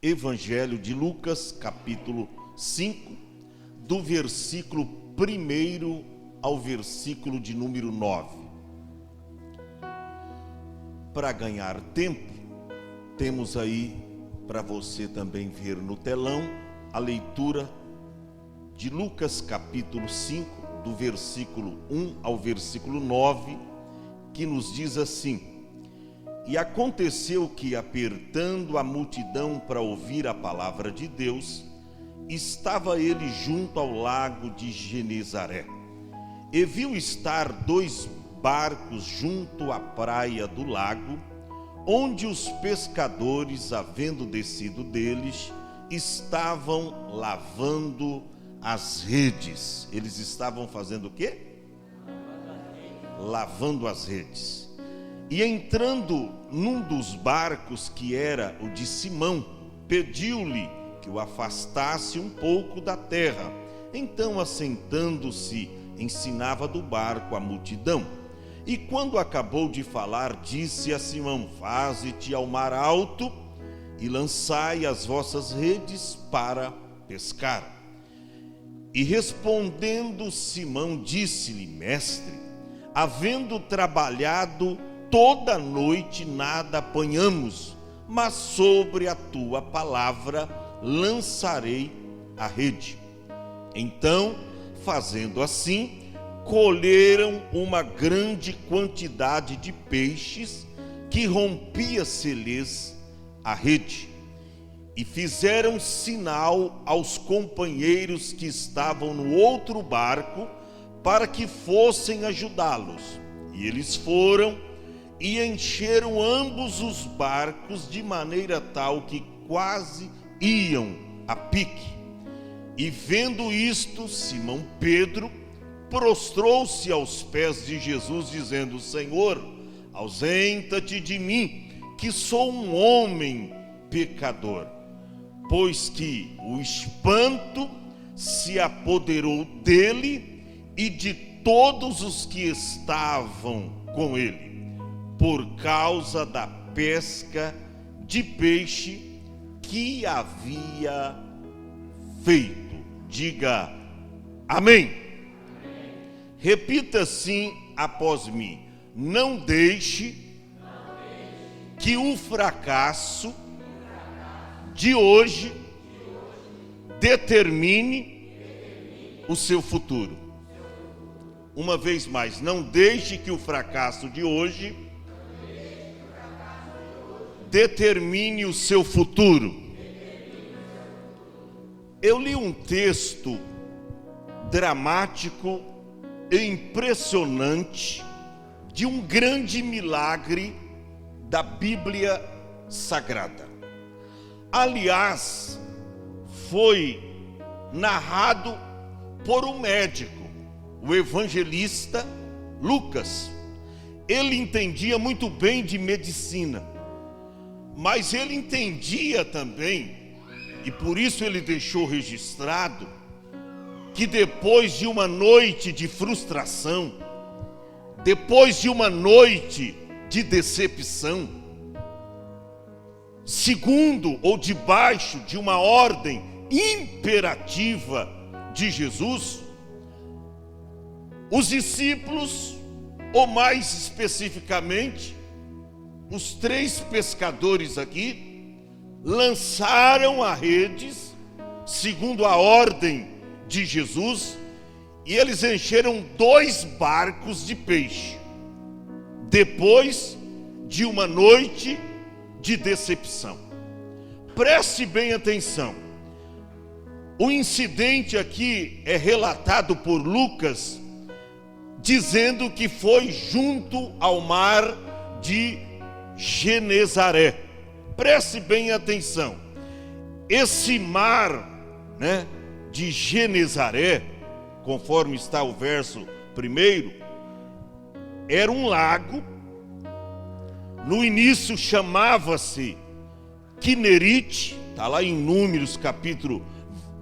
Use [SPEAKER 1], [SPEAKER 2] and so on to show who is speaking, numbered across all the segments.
[SPEAKER 1] Evangelho de Lucas, capítulo 5, do versículo 1 ao versículo de número 9. Para ganhar tempo, temos aí para você também ver no telão a leitura de Lucas, capítulo 5, do versículo 1 ao versículo 9, que nos diz assim: E aconteceu que, apertando a multidão para ouvir a palavra de Deus, estava ele junto ao lago de Genezaré. E viu estar 2 barcos junto à praia do lago, onde os pescadores, havendo descido deles, estavam lavando as redes. Eles estavam fazendo o quê? Lavando as redes. E entrando num dos barcos, que era o de Simão, pediu-lhe que o afastasse um pouco da terra. Então, assentando-se, ensinava do barco a multidão. E quando acabou de falar, disse a Simão: Faze-te ao mar alto e lançai as vossas redes para pescar. E respondendo Simão, disse-lhe: Mestre, havendo trabalhado toda a noite, nada apanhamos, mas sobre a tua palavra lançarei a rede. Então, fazendo assim, colheram uma grande quantidade de peixes, que rompia-se-lhes a rede. E fizeram sinal aos companheiros que estavam no outro barco, para que fossem ajudá-los. E eles foram e encheram ambos os barcos, de maneira tal que quase iam a pique. E vendo isto, Simão Pedro prostrou-se aos pés de Jesus, dizendo: Senhor, ausenta-te de mim, que sou um homem pecador. Pois que o espanto se apoderou dele e de todos os que estavam com ele, por causa da pesca de peixe que havia feito. Diga amém. Repita assim após mim: não deixe que o fracasso de hoje determine o seu futuro. Uma vez mais, não deixe que o fracasso de hoje determine o seu futuro. Eu li um texto dramático e impressionante de um grande milagre da Bíblia Sagrada. Aliás, foi narrado por um médico, o evangelista Lucas. Ele entendia muito bem de medicina, mas ele entendia também, e por isso ele deixou registrado, que depois de uma noite de frustração, depois de uma noite de decepção, segundo ou debaixo de uma ordem imperativa de Jesus, os discípulos, ou mais especificamente, os 3 pescadores aqui, lançaram as redes, segundo a ordem de Jesus, e eles encheram 2 barcos de peixe, depois de uma noite de decepção. Preste bem atenção. O incidente aqui é relatado por Lucas, dizendo que foi junto ao mar de Genezaré. Preste bem atenção. Esse mar, de Genezaré, conforme está o verso 1, era um lago. No início chamava-se Quinerite, está lá em Números capítulo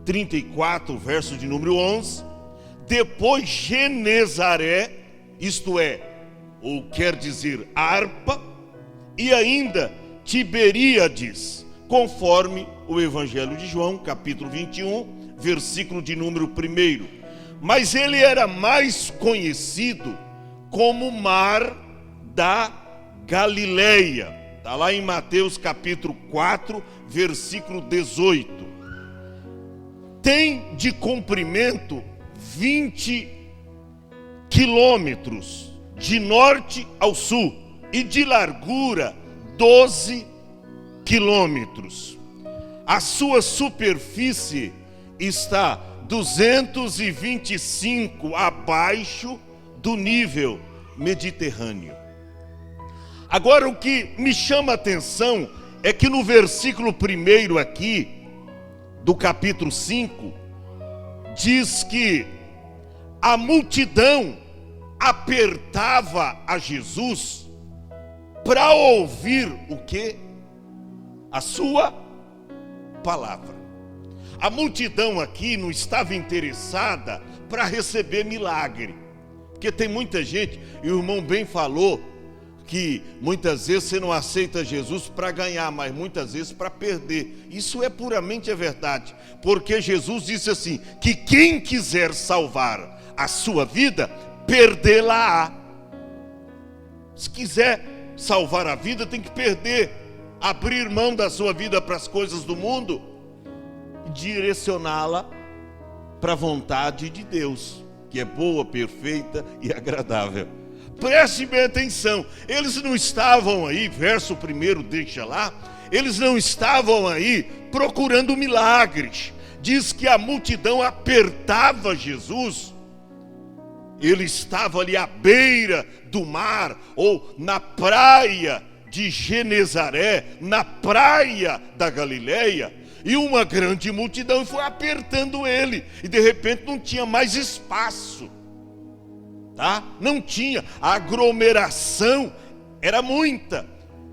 [SPEAKER 1] 34, verso de número 11. Depois Genezaré, isto é, ou quer dizer harpa, e ainda Tiberíades, conforme o Evangelho de João, capítulo 21, versículo de número 1. Mas ele era mais conhecido como Mar da Galileia. Está lá em Mateus capítulo 4, versículo 18. Tem de comprimento 20 quilômetros de norte ao sul e de largura 12 quilômetros. A sua superfície está 225 abaixo do nível mediterrâneo. Agora, o que me chama a atenção é que no versículo 1 aqui, do capítulo 5, diz que a multidão apertava a Jesus para ouvir o quê? A sua palavra. A multidão aqui não estava interessada para receber milagre, porque tem muita gente, e o irmão bem falou, que muitas vezes você não aceita Jesus para ganhar, mas muitas vezes para perder. Isso é puramente a verdade, porque Jesus disse assim, que quem quiser salvar a sua vida, perdê-la-á. Se quiser salvar a vida, tem que perder, abrir mão da sua vida para as coisas do mundo, direcioná-la para a vontade de Deus, que é boa, perfeita e agradável. Preste bem atenção, eles não estavam aí, verso 1, deixa lá, eles não estavam aí procurando milagres. Diz que a multidão apertava Jesus. Ele estava ali à beira do mar, ou na praia de Genezaré, na praia da Galileia, e uma grande multidão foi apertando ele, e de repente não tinha mais espaço. Não tinha, a aglomeração era muita,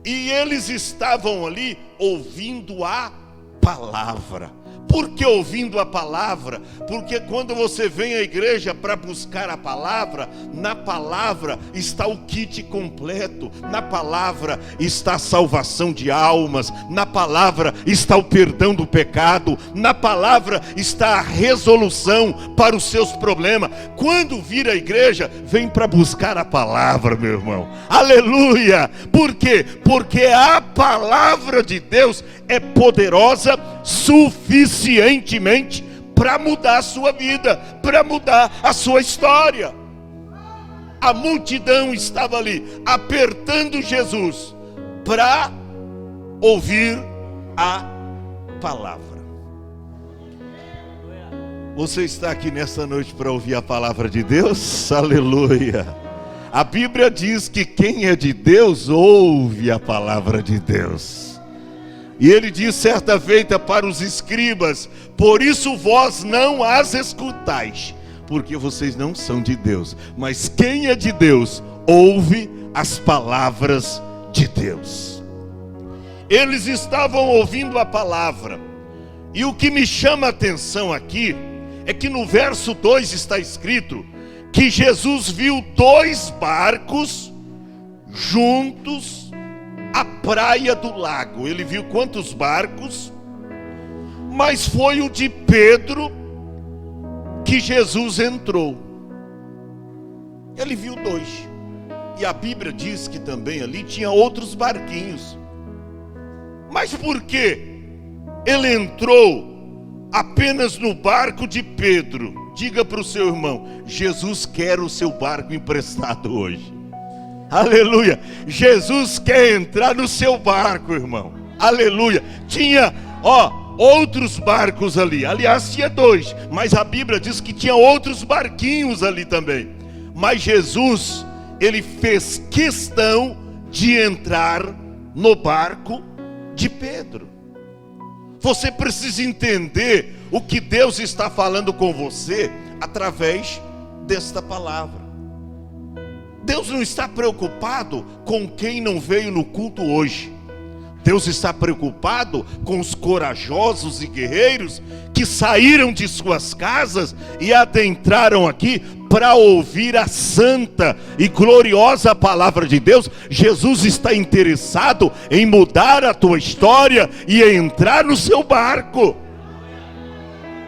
[SPEAKER 1] e eles estavam ali ouvindo a palavra. Por que ouvindo a palavra? Porque quando você vem à igreja para buscar a palavra, na palavra está o kit completo, na palavra está a salvação de almas, na palavra está o perdão do pecado, na palavra está a resolução para os seus problemas. Quando vir à igreja, vem para buscar a palavra, meu irmão. Aleluia! Por quê? Porque a palavra de Deus é poderosa suficientemente para mudar a sua vida, para mudar a sua história. A multidão estava ali apertando Jesus para ouvir a palavra. Você está aqui nessa noite para ouvir a palavra de Deus? Aleluia! A Bíblia diz que quem é de Deus ouve a palavra de Deus. E ele diz certa feita para os escribas: por isso vós não as escutais, porque vocês não são de Deus. Mas quem é de Deus, ouve as palavras de Deus. Eles estavam ouvindo a palavra. E o que me chama a atenção aqui, é que no verso 2 está escrito, que Jesus viu 2 barcos juntos a praia do lago. Ele viu quantos barcos? Mas foi o de Pedro que Jesus entrou. Ele viu 2. E a Bíblia diz que também ali tinha outros barquinhos. Mas por que ele entrou apenas no barco de Pedro? Diga para o seu irmão: Jesus quer o seu barco emprestado hoje. Aleluia! Jesus quer entrar no seu barco, irmão. Aleluia! Tinha, outros barcos ali. Aliás, tinha 2, mas a Bíblia diz que tinha outros barquinhos ali também. Mas Jesus, ele fez questão de entrar no barco de Pedro. Você precisa entender o que Deus está falando com você através desta palavra. Deus não está preocupado com quem não veio no culto hoje. Deus está preocupado com os corajosos e guerreiros que saíram de suas casas e adentraram aqui para ouvir a santa e gloriosa palavra de Deus, Jesus está interessado em mudar a tua história e entrar no seu barco.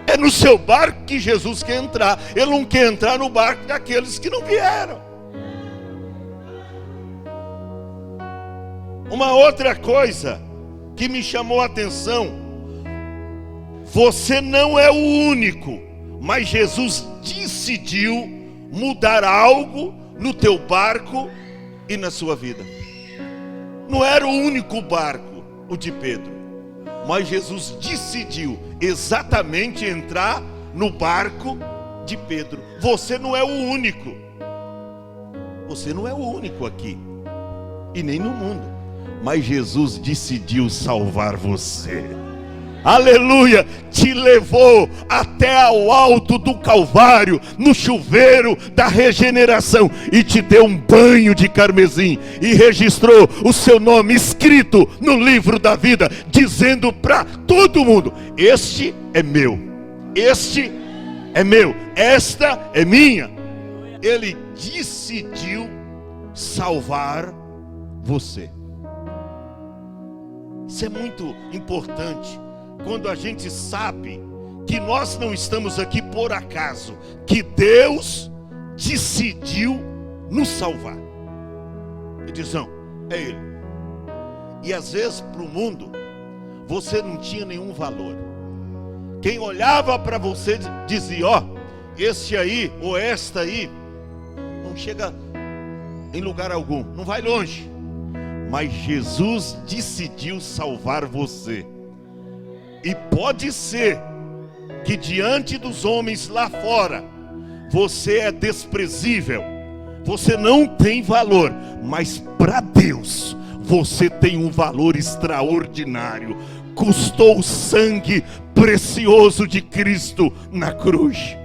[SPEAKER 1] É no seu barco que Jesus quer entrar. Ele não quer entrar no barco daqueles que não vieram. Uma outra coisa que me chamou a atenção: você não é o único, mas Jesus decidiu mudar algo no teu barco e na sua vida. Não era o único barco, o de Pedro, mas Jesus decidiu exatamente entrar no barco de Pedro. Você não é o único. Você não é o único aqui e nem no mundo, mas Jesus decidiu salvar você. Aleluia, te levou até ao alto do Calvário, no chuveiro da regeneração, e te deu um banho de carmesim, e registrou o seu nome escrito no livro da vida, dizendo para todo mundo: este é meu, este é meu, esta é minha. Ele decidiu salvar você. Isso é muito importante. Quando a gente sabe que nós não estamos aqui por acaso, que Deus decidiu nos salvar. E diz: não, é Ele. E às vezes para o mundo você não tinha nenhum valor. Quem olhava para você dizia: ó, este aí ou esta aí não chega em lugar algum, não vai longe. Mas Jesus decidiu salvar você. E pode ser que diante dos homens lá fora você é desprezível, você não tem valor, mas para Deus você tem um valor extraordinário. Custou o sangue precioso de Cristo na cruz.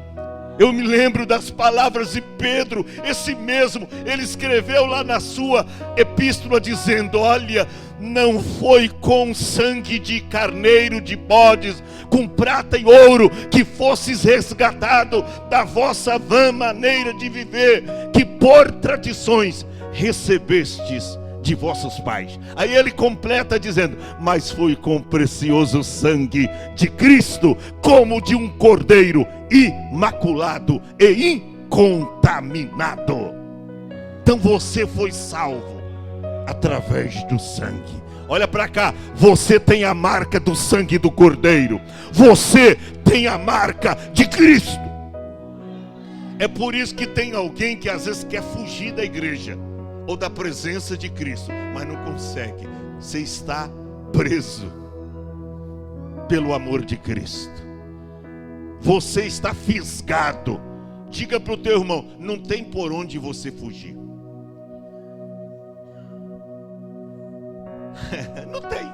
[SPEAKER 1] Eu me lembro das palavras de Pedro, esse mesmo, ele escreveu lá na sua epístola dizendo: olha, não foi com sangue de carneiro, de bodes, com prata e ouro, que fosses resgatado da vossa vã maneira de viver, que por tradições recebestes de vossos pais. Aí ele completa dizendo: mas foi com o precioso sangue de Cristo, como de um cordeiro imaculado e incontaminado. Então você foi salvo através do sangue. Olha para cá, você tem a marca do sangue do cordeiro, você tem a marca de Cristo. É por isso que tem alguém que às vezes quer fugir da igreja ou da presença de Cristo, mas não consegue. Você está preso pelo amor de Cristo. Você está fisgado. Diga para o teu irmão: não tem por onde você fugir. Não tem.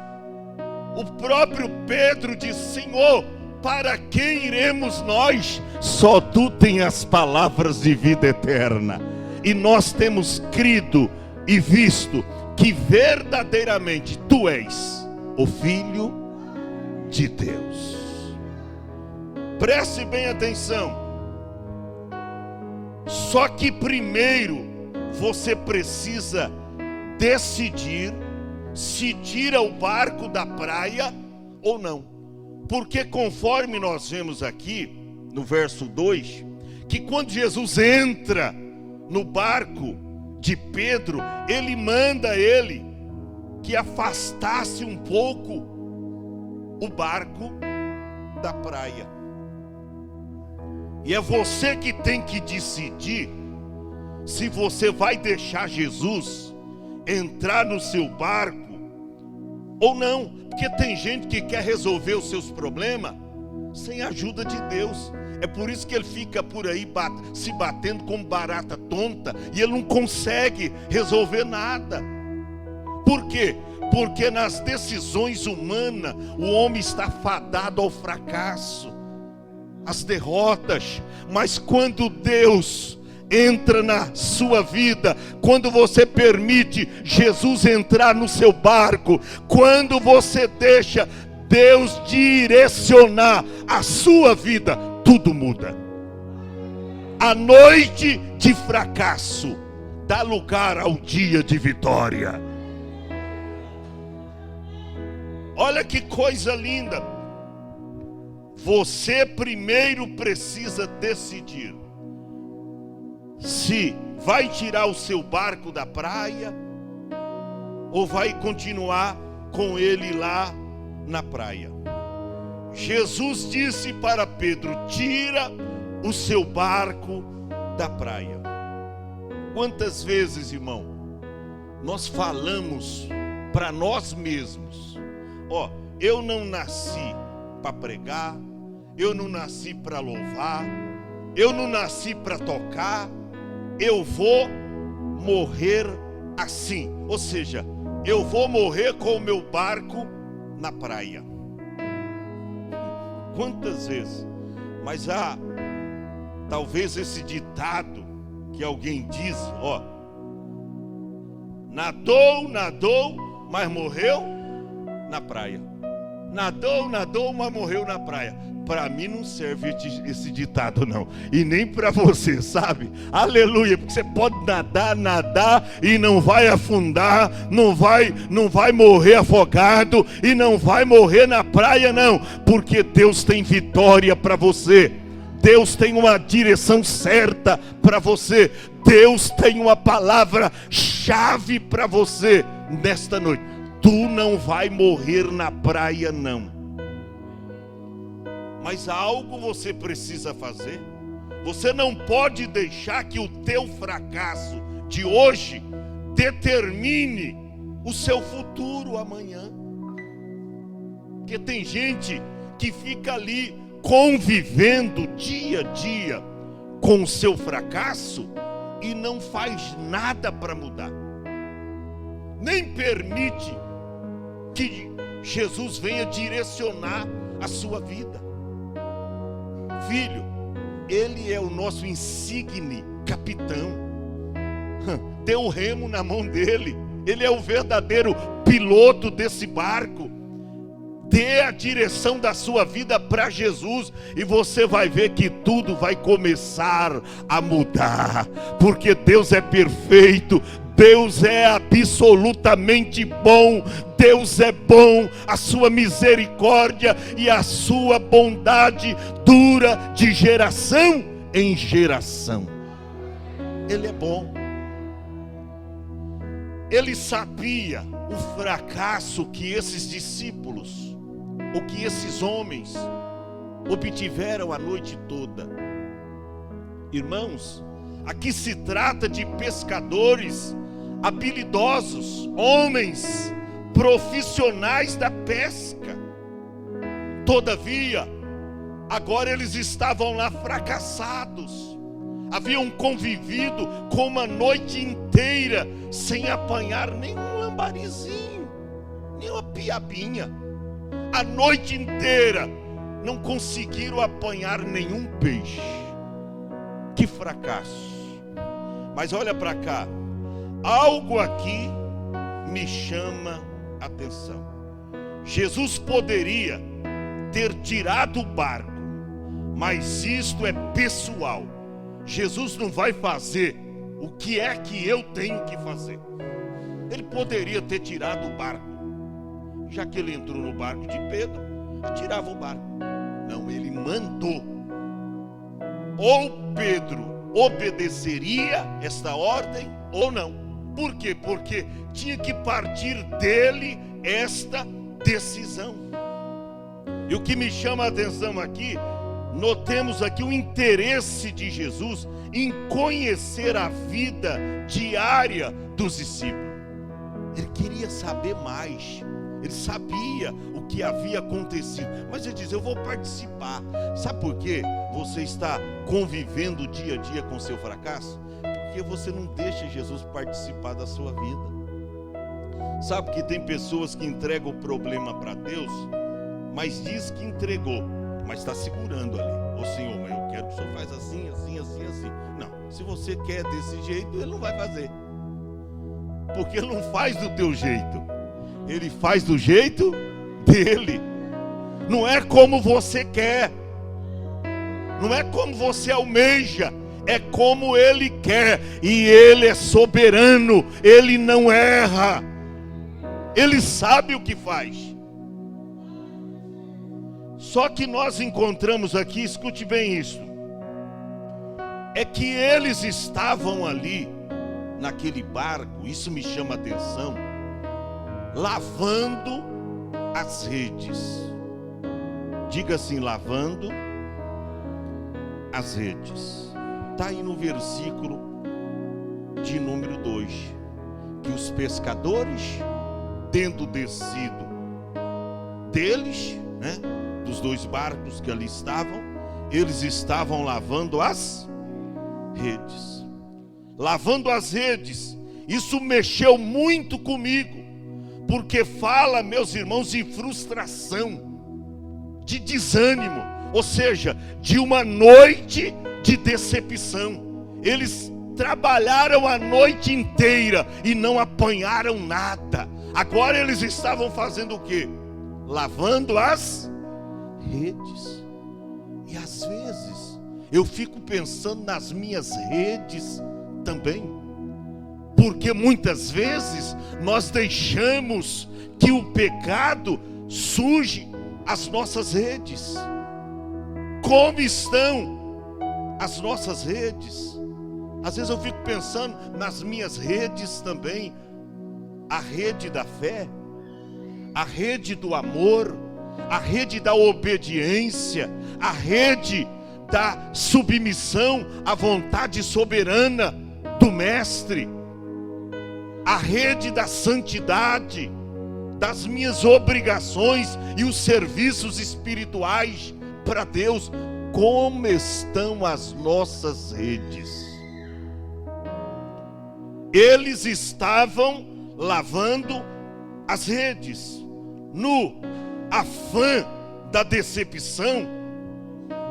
[SPEAKER 1] O próprio Pedro disse: Senhor, para quem iremos nós? Só tu tens as palavras de vida eterna. E nós temos crido e visto que verdadeiramente tu és o Filho de Deus. Preste bem atenção. Só que primeiro você precisa decidir se tira o barco da praia ou não. Porque conforme nós vemos aqui no verso 2, que quando Jesus entra no barco de Pedro, ele manda ele que afastasse um pouco o barco da praia. E é você que tem que decidir se você vai deixar Jesus entrar no seu barco ou não. Porque tem gente que quer resolver os seus problemas sem a ajuda de Deus. É por isso que ele fica por aí se batendo como barata tonta, e ele não consegue resolver nada. Por quê? Porque nas decisões humanas o homem está fadado ao fracasso, às derrotas. Mas quando Deus entra na sua vida, quando você permite Jesus entrar no seu barco, quando você deixa Deus direcionar a sua vida, tudo muda. a noite de fracasso dá lugar ao dia de vitória. Olha que coisa linda. Você primeiro precisa decidir se vai tirar o seu barco da praia ou vai continuar com ele lá na praia. Jesus disse para Pedro: tira o seu barco da praia. Quantas vezes, irmão, nós falamos para nós mesmos: ó, eu não nasci para pregar, eu não nasci para louvar, eu não nasci para tocar, eu vou morrer assim. Ou seja, eu vou morrer com o meu barco na praia. Quantas vezes? Mas talvez esse ditado que alguém diz, ó, nadou, mas morreu na praia. Nadou, mas morreu na praia. Para mim não serve esse ditado não. E nem para você, sabe? Aleluia, porque você pode nadar e não vai afundar, não vai morrer afogado e não vai morrer na praia não, porque Deus tem vitória para você. Deus tem uma direção certa para você. Deus tem uma palavra-chave para você nesta noite. Tu não vai morrer na praia não. Mas algo você precisa fazer. Você não pode deixar que o teu fracasso de hoje determine o seu futuro amanhã. Porque tem gente que fica ali convivendo dia a dia com o seu fracasso e não faz nada para mudar. Nem permite que Jesus venha direcionar a sua vida. Filho, Ele é o nosso insigne capitão. Dê o remo na mão dele. Ele é o verdadeiro piloto desse barco. Dê a direção da sua vida para Jesus e você vai ver que tudo vai começar a mudar. Porque Deus é perfeito. Deus é absolutamente bom. Deus é bom, a sua misericórdia e a sua bondade dura de geração em geração. Ele é bom. Ele sabia o fracasso que esses discípulos, o que esses homens obtiveram a noite toda. Irmãos, aqui se trata de pescadores habilidosos, homens profissionais da pesca. Todavia, agora eles estavam lá fracassados. Haviam convivido com uma noite inteira sem apanhar nenhum lambarizinho, nem uma piabinha. A noite inteira não conseguiram apanhar nenhum peixe. Que fracasso. Mas olha para cá, algo aqui me chama a atenção. Jesus poderia ter tirado o barco, mas isto é pessoal. Jesus não vai fazer o que é que eu tenho que fazer. Ele poderia ter tirado o barco. Já que ele entrou no barco de Pedro, tirava o barco. Não, ele mandou. Ou Pedro obedeceria esta ordem ou não. Por quê? Porque tinha que partir dele esta decisão. E o que me chama a atenção aqui, notemos aqui o interesse de Jesus em conhecer a vida diária dos discípulos. Ele queria saber mais. Ele sabia o que havia acontecido, mas ele diz: eu vou participar. Sabe por quê você está convivendo dia a dia com seu fracasso? Porque você não deixa Jesus participar da sua vida. Sabe que tem pessoas que entregam o problema para Deus, mas diz que entregou, mas está segurando ali. Ô Senhor, eu quero que o Senhor faz assim, assim, assim, assim. Não, se você quer desse jeito, Ele não vai fazer. Porque Ele não faz do teu jeito, Ele faz do jeito dele. Não é como você quer, não é como você almeja, é como Ele quer, e Ele é soberano, Ele não erra, Ele sabe o que faz. Só que nós encontramos aqui, escute bem isso, é que eles estavam ali, naquele barco, isso me chama a atenção, lavando as redes. Diga assim, lavando as redes. Está aí no versículo de número 2, que os pescadores, tendo descido deles, né, dos 2 barcos que ali estavam, eles estavam lavando as redes. Lavando as redes. Isso mexeu muito comigo, porque fala, meus irmãos, de frustração, de desânimo, ou seja, de uma noite de decepção. Eles trabalharam a noite inteira e não apanharam nada. Agora eles estavam fazendo o quê? Lavando as redes. E às vezes eu fico pensando nas minhas redes também, porque muitas vezes nós deixamos que o pecado suje as nossas redes. Como estão as nossas redes? Às vezes eu fico pensando nas minhas redes também, a rede da fé, a rede do amor, a rede da obediência, a rede da submissão à vontade soberana do Mestre, a rede da santidade, das minhas obrigações e os serviços espirituais para Deus. Como estão as nossas redes? Eles estavam lavando as redes, no afã da decepção,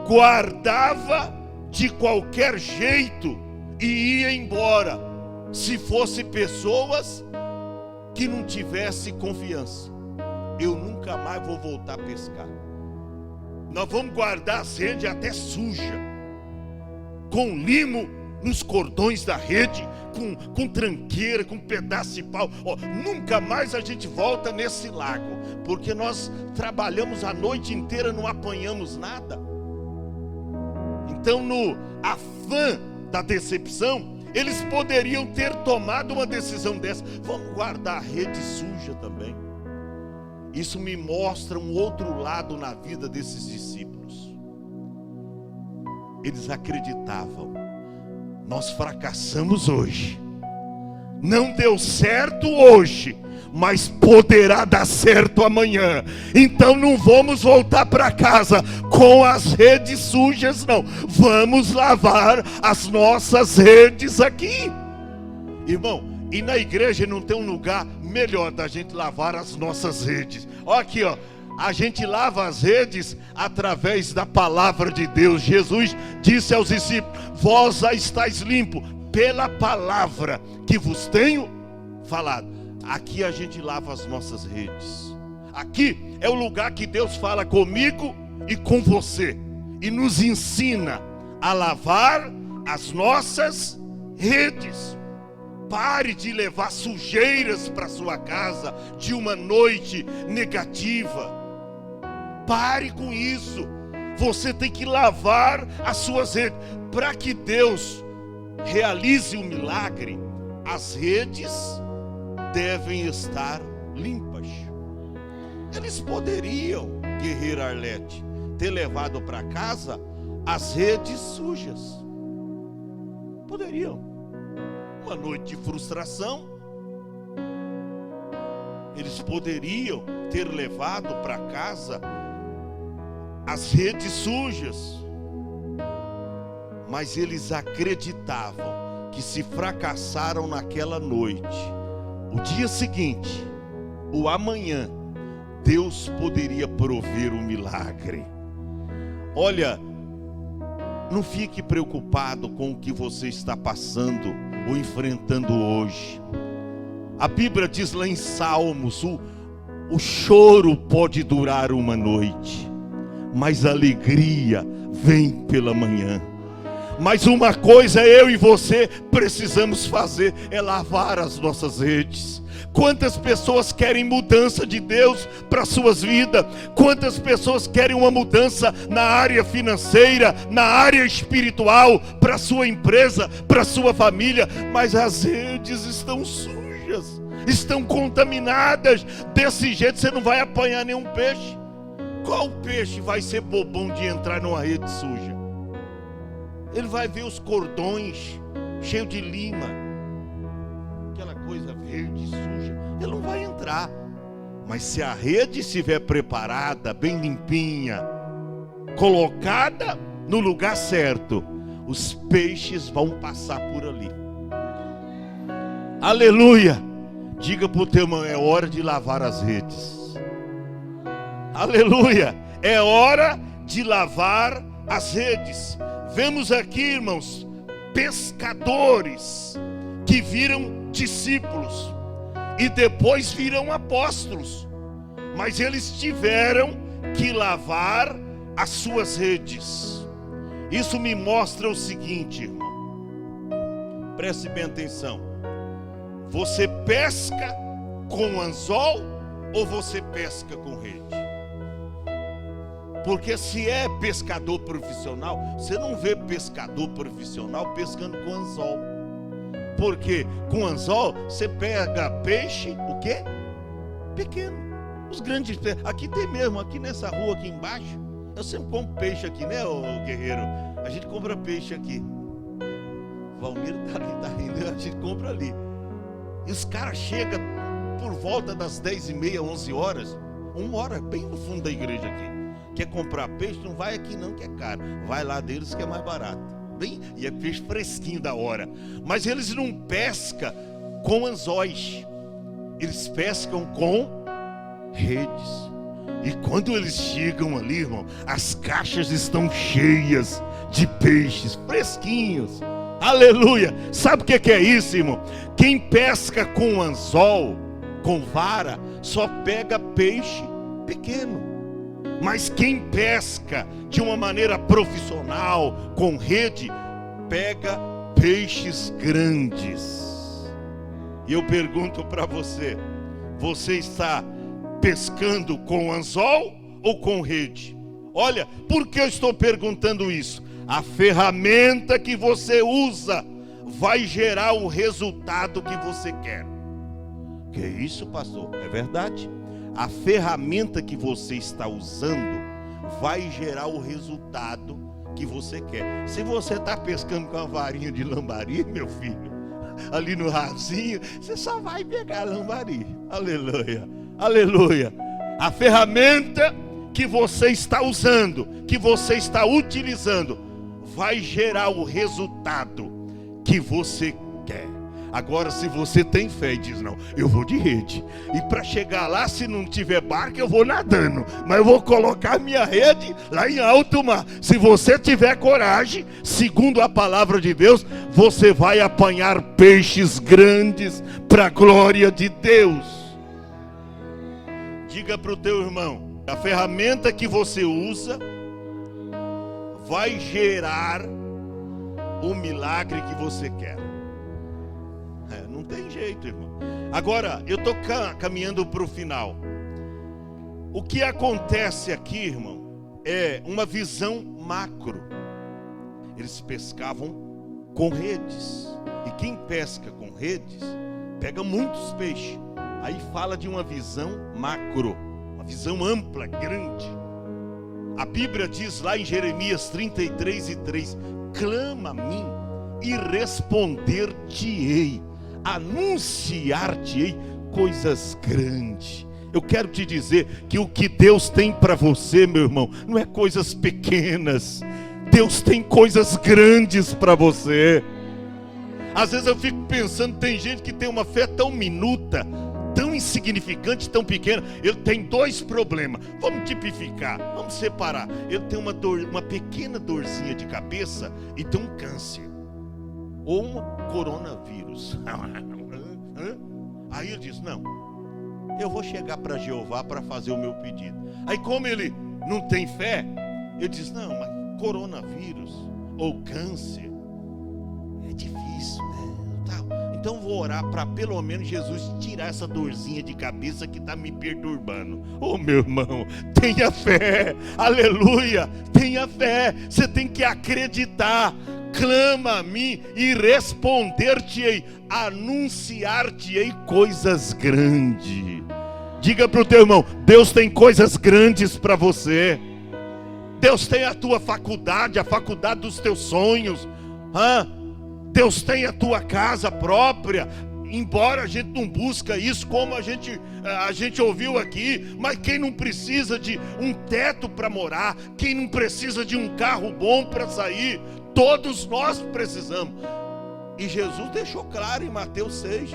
[SPEAKER 1] guardava de qualquer jeito e ia embora, se fosse pessoas que não tivesse confiança. Eu nunca mais vou voltar a pescar. Nós vamos guardar as redes até suja, com limo nos cordões da rede, com tranqueira, com pedaço de pau. Nunca mais a gente volta nesse lago, porque nós trabalhamos a noite inteira, não apanhamos nada. Então, no afã da decepção, eles poderiam ter tomado uma decisão dessa: vamos guardar a rede suja também. Isso me mostra um outro lado na vida desses discípulos. Eles acreditavam: nós fracassamos hoje, não deu certo hoje, mas poderá dar certo amanhã. Então não vamos voltar para casa com as redes sujas, não. Vamos lavar as nossas redes aqui. Irmão, e na igreja não tem um lugar melhor da gente lavar as nossas redes. Olha aqui, ó. A gente lava as redes através da palavra de Deus. Jesus disse aos discípulos: vós já estáis limpos pela palavra que vos tenho falado. Aqui a gente lava as nossas redes. Aqui é o lugar que Deus fala comigo e com você, e nos ensina a lavar as nossas redes. Pare de levar sujeiras para sua casa de uma noite negativa. Pare com isso. Você tem que lavar as suas redes. Para que Deus realize o milagre, as redes devem estar limpas. Eles poderiam, guerreiro Arlete, ter levado para casa as redes sujas. Poderiam. Uma noite de frustração, eles poderiam ter levado para casa as redes sujas, mas eles acreditavam que se fracassaram naquela noite, o dia seguinte, o amanhã, Deus poderia prover o milagre. Olha, não fique preocupado com o que você está passando ou enfrentando hoje. A Bíblia diz lá em Salmos: o choro pode durar uma noite, mas a alegria vem pela manhã. Mas uma coisa eu e você precisamos fazer, é lavar as nossas redes. Quantas pessoas querem mudança de Deus para suas vidas? Quantas pessoas querem uma mudança na área financeira, na área espiritual, para sua empresa, para sua família? Mas as redes estão sujas, estão contaminadas. Desse jeito você não vai apanhar nenhum peixe. Qual peixe vai ser bobão de entrar numa rede suja? Ele vai ver os cordões cheios de lima, aquela coisa verde, suja. Ele não vai entrar. Mas se a rede estiver preparada, bem limpinha, colocada no lugar certo, os peixes vão passar por ali. Aleluia! Diga para o teu irmão, é hora de lavar as redes. Aleluia! É hora de lavar as redes. Vemos aqui, irmãos, pescadores que viram discípulos e depois viram apóstolos, mas eles tiveram que lavar as suas redes. Isso me mostra o seguinte, irmão, preste bem atenção: você pesca com anzol ou você pesca com rede? Porque se é pescador profissional, você não vê pescador profissional pescando com anzol. Porque com anzol você pega peixe, o quê? Pequeno. Os grandes peixes. Aqui tem mesmo, aqui nessa rua aqui embaixo. Eu sempre compro peixe aqui, né, ô guerreiro? A gente compra peixe aqui. O Valmir tá ali, tá rindo, a gente compra ali. E os caras chegam por volta das 10h30, 11 horas, 1 hora, bem no fundo da igreja aqui. Quer comprar peixe? Não vai aqui não, que é caro. Vai lá deles que é mais barato. Bem, e é peixe fresquinho da hora. Mas eles não pescam com anzóis. Eles pescam com redes. E quando eles chegam ali, irmão, as caixas estão cheias de peixes fresquinhos. Aleluia! Sabe o que é isso, irmão? Quem pesca com anzol, com vara, só pega peixe pequeno. Mas quem pesca de uma maneira profissional, com rede, pega peixes grandes. E eu pergunto para você: você está pescando com anzol ou com rede? Olha, por que eu estou perguntando isso? A ferramenta que você usa vai gerar o resultado que você quer. Que isso, pastor? É verdade. A ferramenta que você está usando vai gerar o resultado que você quer. Se você está pescando com uma varinha de lambari, meu filho, ali no rasinho, você só vai pegar lambari. Aleluia, aleluia. A ferramenta que você está usando, que você está utilizando, vai gerar o resultado que você quer. Agora, se você tem fé e diz: não, eu vou de rede, e para chegar lá, se não tiver barco, eu vou nadando, mas eu vou colocar minha rede lá em alto mar. Se você tiver coragem, segundo a palavra de Deus, você vai apanhar peixes grandes para a glória de Deus. Diga para o teu irmão: a ferramenta que você usa vai gerar o milagre que você quer. Não tem jeito, irmão. Agora, eu estou caminhando para o final. O que acontece aqui, irmão, é uma visão macro. Eles pescavam com redes. E quem pesca com redes, pega muitos peixes. Aí fala de uma visão macro, uma visão ampla, grande. A Bíblia diz lá em Jeremias 33:3: clama a mim e responder-te-ei, anunciar-te-ei coisas grandes. Eu quero te dizer que o que Deus tem para você, meu irmão, não é coisas pequenas. Deus tem coisas grandes para você. Às vezes eu fico pensando, tem gente que tem uma fé tão minuta, tão insignificante, tão pequena. Ele tem 2 problemas. Vamos tipificar, vamos separar. Ele tem uma pequena dorzinha de cabeça e tem um câncer ou um coronavírus. Aí ele diz: não, eu vou chegar para Jeová para fazer o meu pedido. Aí, como ele não tem fé, ele diz: não, mas coronavírus, ou câncer. É difícil, né? Então vou orar para pelo menos Jesus tirar essa dorzinha de cabeça que está me perturbando. Oh, meu irmão, tenha fé, aleluia, tenha fé. Você tem que acreditar. Clama a mim e responder-te-ei, anunciar-te-ei coisas grandes. Diga para o teu irmão: Deus tem coisas grandes para você. Deus tem a tua faculdade, a faculdade dos teus sonhos. Deus tem a tua casa própria. Embora a gente não busca isso, como a gente ouviu aqui, mas quem não precisa de um teto para morar, quem não precisa de um carro bom para sair, todos nós precisamos. E Jesus deixou claro em Mateus 6: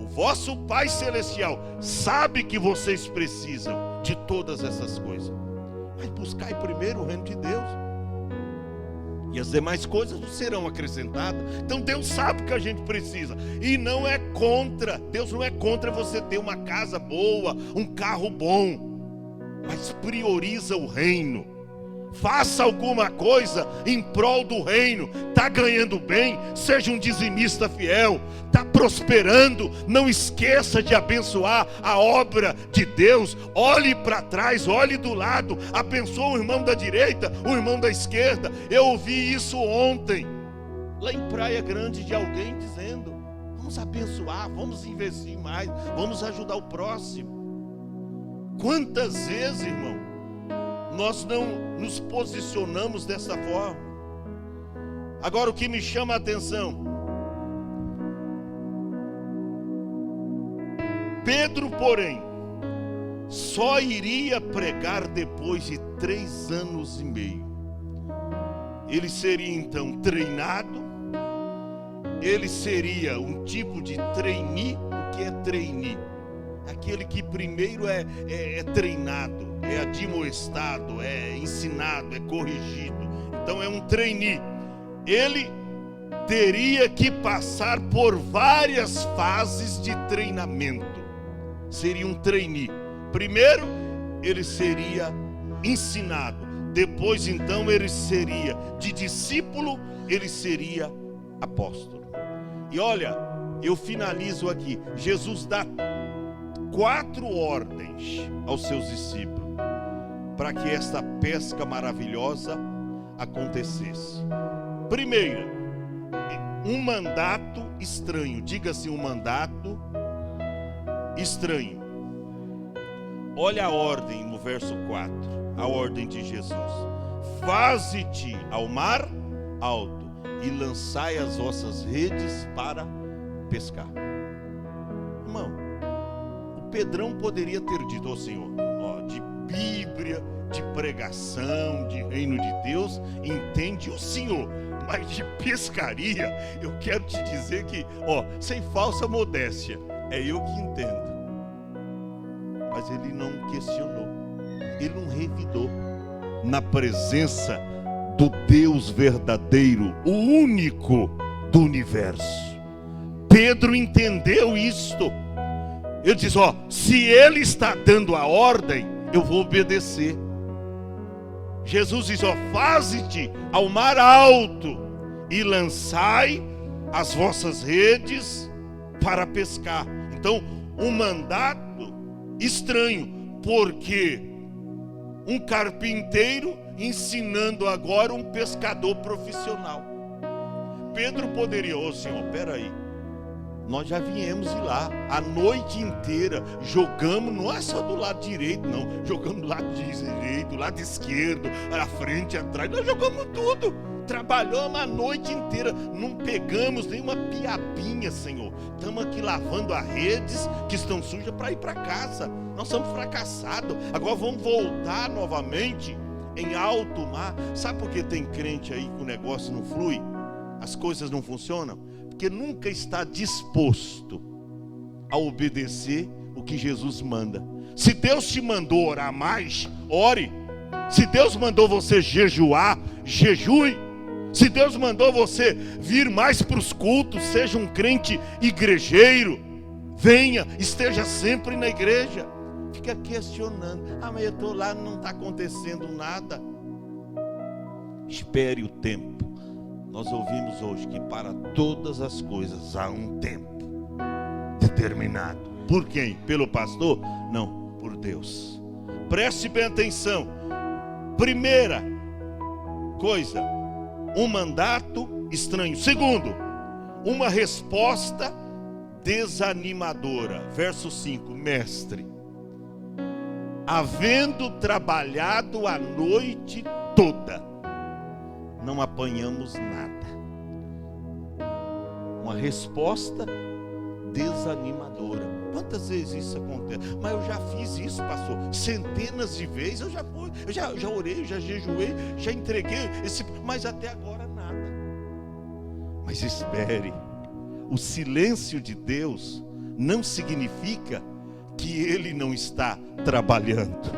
[SPEAKER 1] o vosso Pai Celestial sabe que vocês precisam de todas essas coisas, mas buscai primeiro o reino de Deus, e as demais coisas serão acrescentadas. Então Deus sabe o que a gente precisa. E não é contra, Deus não é contra você ter uma casa boa, um carro bom, mas prioriza o reino. Faça alguma coisa em prol do reino. Está ganhando bem? Seja um dizimista fiel. Está prosperando? Não esqueça de abençoar a obra de Deus. Olhe para trás, olhe do lado. Abençoa o irmão da direita, o irmão da esquerda. Eu ouvi isso ontem, lá em Praia Grande, de alguém dizendo: vamos abençoar, vamos investir mais, vamos ajudar o próximo. Quantas vezes, irmão, nós não nos posicionamos dessa forma? Agora, o que me chama a atenção: Pedro, porém, só iria pregar depois de 3 anos e meio. Ele seria então treinado, ele seria um tipo de trainee. O que é trainee? Aquele que primeiro é treinado, é admoestado, é ensinado, é corrigido. Então é um trainee. Ele teria que passar por várias fases de treinamento. Seria um trainee. Primeiro, ele seria ensinado. Depois, então, ele seria de discípulo, ele seria apóstolo. E olha, eu finalizo aqui. Jesus dá 4 ordens aos seus discípulos para que esta pesca maravilhosa acontecesse. Primeira, um mandato estranho. Diga-se, um mandato estranho. Olha a ordem no verso 4, a ordem de Jesus: faze-te ao mar alto e lançai as vossas redes para pescar. Irmão, Pedrão poderia ter dito ao Senhor: de Bíblia, de pregação, de reino de Deus, entende o Senhor, mas de pescaria, eu quero te dizer que, sem falsa modéstia, é eu que entendo. Mas ele não questionou, ele não revidou, na presença do Deus verdadeiro, o único do universo. Pedro entendeu isto. Ele diz: se ele está dando a ordem, eu vou obedecer. Jesus diz: faze-te ao mar alto e lançai as vossas redes para pescar. Então, um mandato estranho, porque um carpinteiro ensinando agora um pescador profissional. Pedro poderia: Senhor, peraí, nós já viemos de lá a noite inteira, jogamos, não é só do lado direito não, jogamos do lado direito, do lado esquerdo, à frente, atrás, nós jogamos tudo, trabalhamos a noite inteira, não pegamos nenhuma piabinha, Senhor. Estamos aqui lavando as redes que estão sujas para ir para casa. Nós somos fracassados, agora vamos voltar novamente em alto mar. Sabe por que tem crente aí que o negócio não flui, as coisas não funcionam? Porque nunca está disposto a obedecer o que Jesus manda. Se Deus te mandou orar mais, ore. Se Deus mandou você jejuar, jejue. Se Deus mandou você vir mais para os cultos, seja um crente igrejeiro, venha, esteja sempre na igreja. Fica questionando: mas eu estou lá, não está acontecendo nada. Espere o tempo. Nós ouvimos hoje que para todas as coisas há um tempo determinado. Por quem? Pelo pastor? Não, por Deus. Preste bem atenção. Primeira coisa, um mandato estranho. Segundo, uma resposta desanimadora. Verso 5, mestre, havendo trabalhado a noite toda, não apanhamos nada. Uma resposta desanimadora. Quantas vezes isso acontece? Mas eu já fiz isso, pastor, centenas de vezes. Eu já orei, já jejuei, já entreguei mas até agora nada. Mas espere, o silêncio de Deus não significa que Ele não está trabalhando.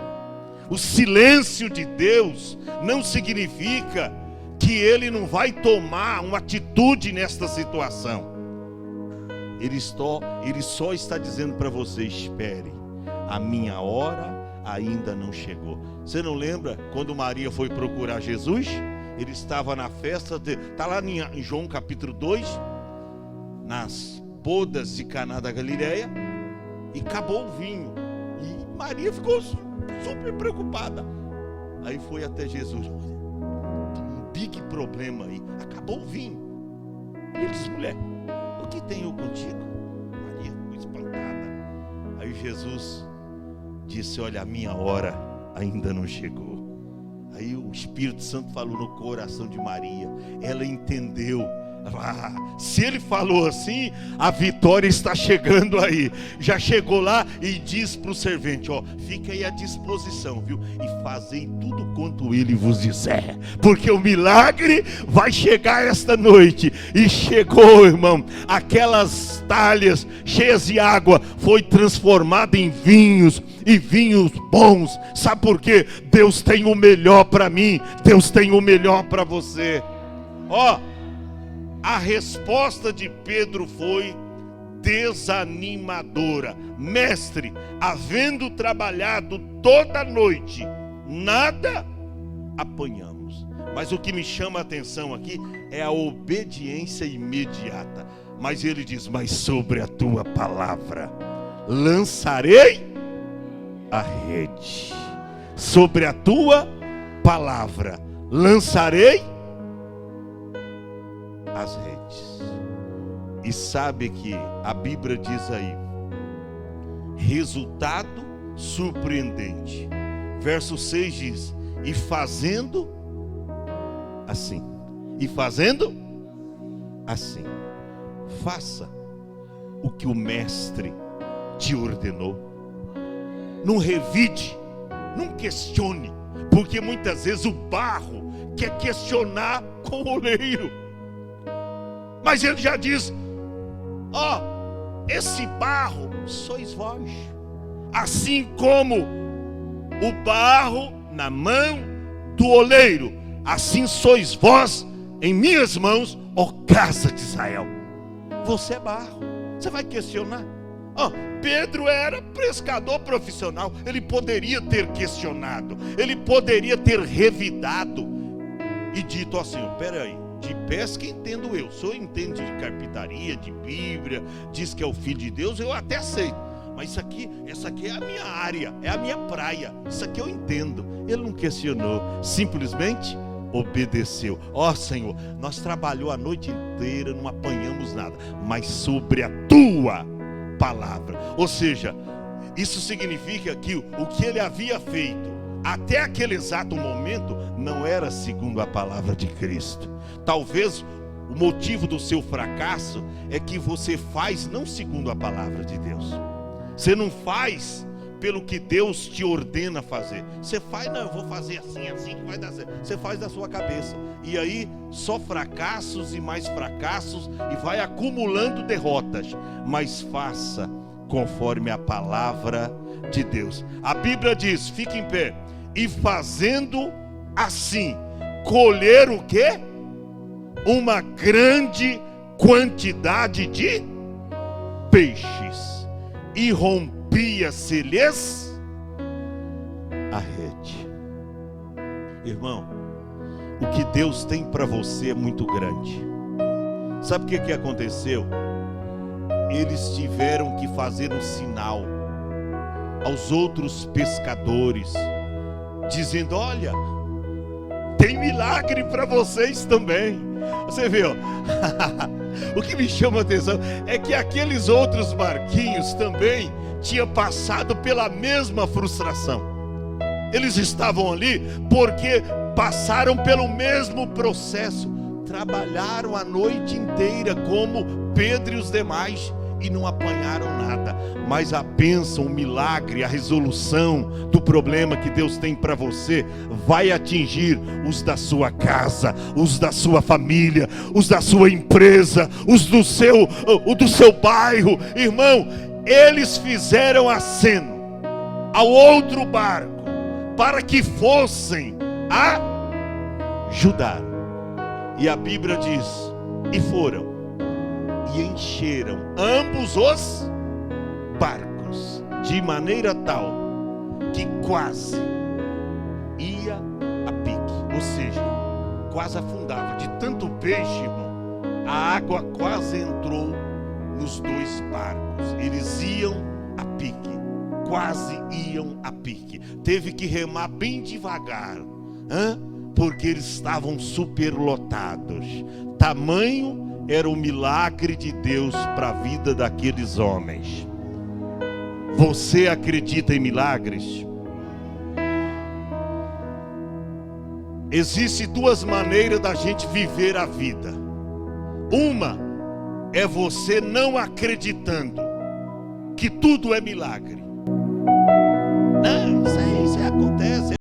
[SPEAKER 1] O silêncio de Deus não significa que Ele não vai tomar uma atitude nesta situação. Ele só está dizendo para você: espere, a minha hora ainda não chegou. Você não lembra quando Maria foi procurar Jesus? Ele estava na festa, está lá em João capítulo 2, nas bodas de Caná da Galileia, e acabou o vinho. E Maria ficou super preocupada. Aí foi até Jesus: um big problema aí, acabou o vinho. E ele disse: mulher, o que tenho contigo? Maria ficou espantada. Aí Jesus disse: olha, a minha hora ainda não chegou. Aí o Espírito Santo falou no coração de Maria. Ela entendeu. Se ele falou assim, a vitória está chegando aí. Já chegou lá e diz para o servente: ó, fica aí à disposição, viu? E fazei tudo quanto ele vos disser, porque o milagre vai chegar esta noite. E chegou, irmão. Aquelas talhas cheias de água foi transformada em vinhos, e vinhos bons. Sabe por quê? Deus tem o melhor para mim, Deus tem o melhor para você. Ó, a resposta de Pedro foi desanimadora. Mestre, havendo trabalhado toda a noite, nada apanhamos. Mas o que me chama a atenção aqui é a obediência imediata. Mas ele diz: mas sobre a tua palavra lançarei a rede. Sobre a tua palavra lançarei as redes. E sabe que a Bíblia diz aí, resultado surpreendente. Verso 6 diz: e fazendo assim, e fazendo assim. Faça o que o mestre te ordenou. Não revide, não questione, porque muitas vezes o barro quer questionar com o oleiro. Mas ele já diz: ó, esse barro sois vós, assim como o barro na mão do oleiro, assim sois vós em minhas mãos, ó casa de Israel. Você é barro, você vai questionar? Ó, Pedro era pescador profissional, ele poderia ter questionado, ele poderia ter revidado e dito assim: peraí, de pesca entendo eu, o senhor entende de carpintaria, de Bíblia, diz que é o Filho de Deus, eu até aceito, mas essa aqui é a minha área, é a minha praia, isso aqui eu entendo. Ele não questionou, simplesmente obedeceu. Ó Senhor, nós trabalhamos a noite inteira, não apanhamos nada, mas sobre a tua palavra. Ou seja, isso significa que o que ele havia feito até aquele exato momento não era segundo a palavra de Cristo. Talvez o motivo do seu fracasso é que você faz não segundo a palavra de Deus. Você não faz pelo que Deus te ordena fazer. Você faz: não, eu vou fazer assim que vai dar certo. Você faz da sua cabeça. E aí só fracassos e mais fracassos, e vai acumulando derrotas. Mas faça conforme a palavra de Deus. A Bíblia diz, fique em pé: e fazendo assim, colher o quê? Uma grande quantidade de peixes, e rompia-se-lhes a rede. Irmão, o que Deus tem para você é muito grande. Sabe o que aconteceu? Eles tiveram que fazer um sinal aos outros pescadores, dizendo: olha, tem milagre para vocês também. Você vê, ó. O que me chama a atenção é que aqueles outros barquinhos também tinham passado pela mesma frustração. Eles estavam ali porque passaram pelo mesmo processo. Trabalharam a noite inteira como Pedro e os demais e não apanharam nada. Mas a bênção, o milagre, a resolução do problema que Deus tem para você vai atingir os da sua casa, os da sua família, os da sua empresa, os do seu bairro. Irmão, eles fizeram aceno ao outro barco para que fossem ajudar. E a Bíblia diz: e foram e encheram ambos os barcos, de maneira tal que quase ia a pique, ou seja, quase afundava. De tanto peixe, irmão, a água quase entrou nos dois barcos. Eles iam a pique, quase iam a pique. Teve que remar bem devagar, porque eles estavam superlotados. Tamanho era o milagre de Deus para a vida daqueles homens. Você acredita em milagres? Existem duas maneiras da gente viver a vida. Uma é você não acreditando que tudo é milagre. Não, isso aí acontece.